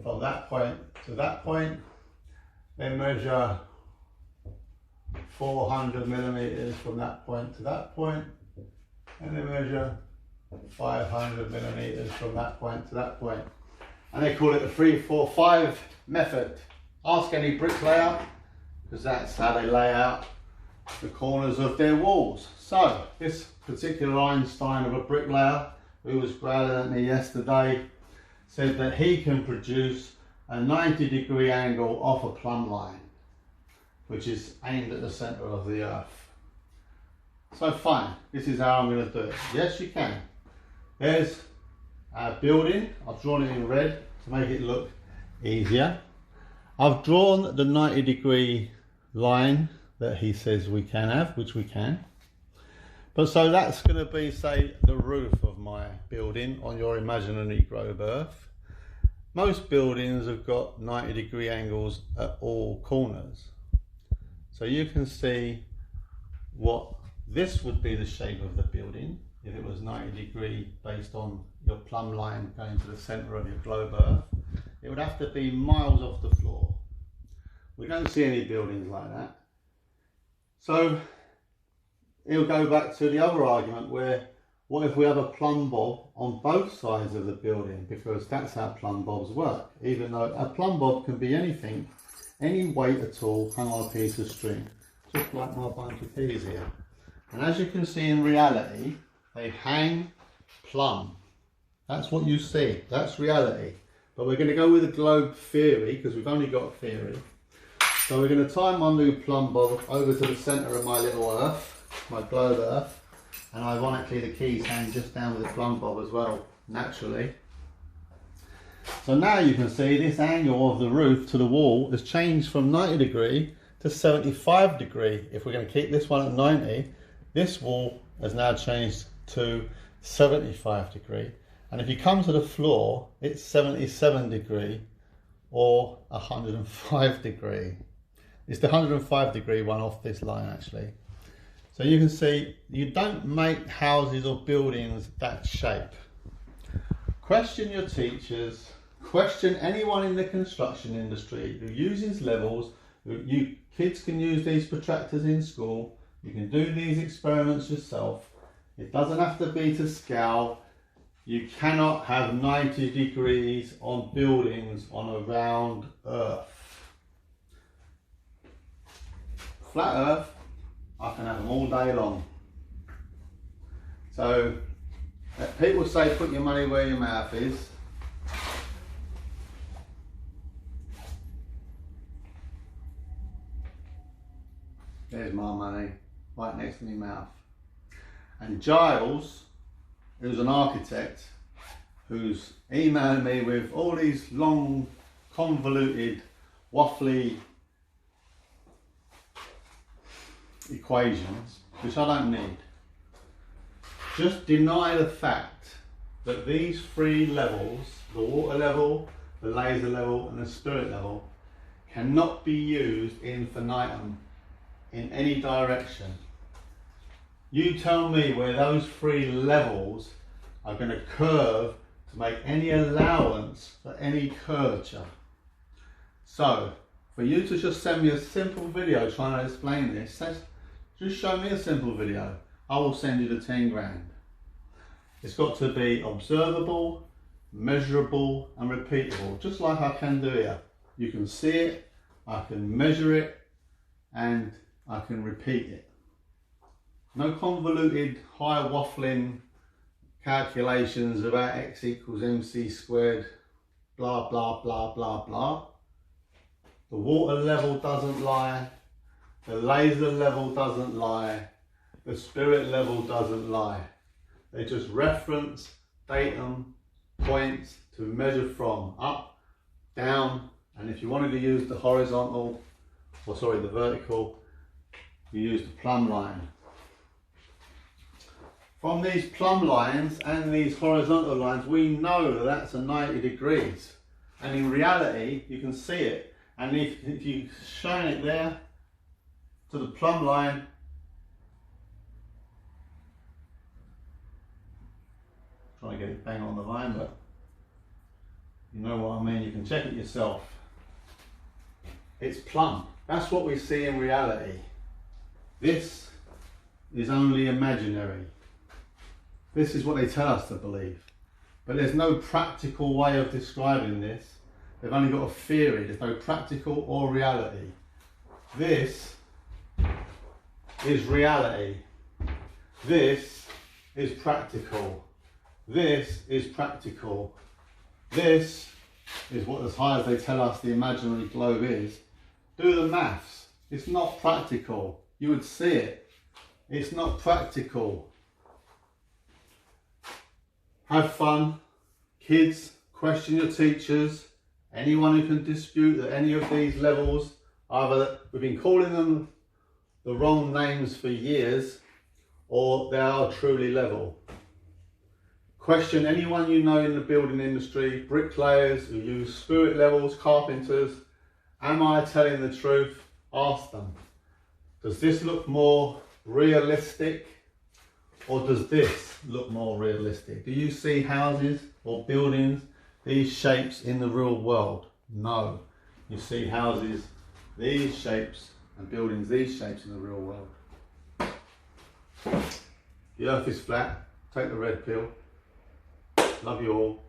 from that point to that point. They measure 400 millimeters from that point to that point, and they measure 500 millimeters from that point to that point. And they call it the 3-4-5 method. Ask any bricklayer, because that's how they lay out the corners of their walls. So this particular Einstein of a bricklayer, who was growling at me yesterday, said that he can produce a 90-degree angle off a plumb line, which is aimed at the center of the earth. So fine, this is how I'm going to do it. Yes, you can. There's our building. I've drawn it in red to make it look easier. I've drawn the 90-degree line that he says we can have, which we can. But so that's going to be, say, the roof of my building on your imaginary globe earth. Most buildings have got 90-degree angles at all corners. So you can see what this would be the shape of the building if it was 90-degree based on your plumb line going to the center of your globe earth. It would have to be miles off the floor. We don't see any buildings like that. So it'll go back to the other argument where, what if we have a plumb bob on both sides of the building? Because that's how plumb bobs work. Even though a plumb bob can be anything, any weight at all, hung on a piece of string, just like my bunch of peas here. And as you can see in reality, they hang plumb. That's what you see, that's reality. But we're going to go with the globe theory, because we've only got theory. So we're going to tie my new plumb bob over to the centre of my little earth, my globe earth, and ironically the keys hang just down with the plumb bob as well, naturally. So now you can see this angle of the roof to the wall has changed from 90 to 75 degree. If we're going to keep this one at 90, this wall has now changed to 75 degree. And if you come to the floor, it's 77 degree or 105 degree. It's the 105 degree one off this line actually. So you can see you don't make houses or buildings that shape. Question your teachers, question anyone in the construction industry who uses levels. You kids can use these protractors in school. You can do these experiments yourself. It doesn't have to be to scale. You cannot have 90 degrees on buildings on a round earth. Flat earth, I can have them all day long. So people say put your money where your mouth is. There's my money, right next to my mouth. And Giles, who's an architect, who's emailing me with all these long, convoluted, waffly equations, which I don't need. Just deny the fact that these three levels, the water level, the laser level and the spirit level, cannot be used infinitum in any direction. You tell me where those three levels are going to curve to make any allowance for any curvature. So, for you to just send me a simple video trying to explain this, just show me a simple video. I will send you the 10 grand. It's got to be observable, measurable and repeatable, just like I can do here. You can see it, I can measure it, and I can repeat it. No convoluted, high waffling calculations about x equals mc squared, blah, blah, blah, blah, blah. The water level doesn't lie. The laser level doesn't lie. The spirit level doesn't lie. They just reference datum points to measure from, up, down, and if you wanted to use the horizontal, or sorry, the vertical, you use the plumb line. From these plumb lines and these horizontal lines, we know that that's a 90 degrees. And in reality, you can see it. And if you shine it there to the plumb line, trying to get it bang on the line, but You know what I mean? You can check it yourself. It's plumb. That's what we see in reality. This is only imaginary. This is what they tell us to believe. But there's no practical way of describing this. They've only got a theory. There's no practical or reality. This is reality. This is practical. This is practical. This is what, as high as they tell us the imaginary globe is. Do the maths. It's not practical. You would see it. It's not practical. Have fun. Kids, question your teachers. Anyone who can dispute at any of these levels, either we've been calling them the wrong names for years, or they are truly level. Question anyone you know in the building industry, bricklayers who use spirit levels, carpenters. Am I telling the truth? Ask them. Does this look more realistic, or does this look more realistic? Do you see houses or buildings, these shapes in the real world? No. You see houses, these shapes, and buildings, these shapes in the real world. The earth is flat. Take the red pill. Love you all.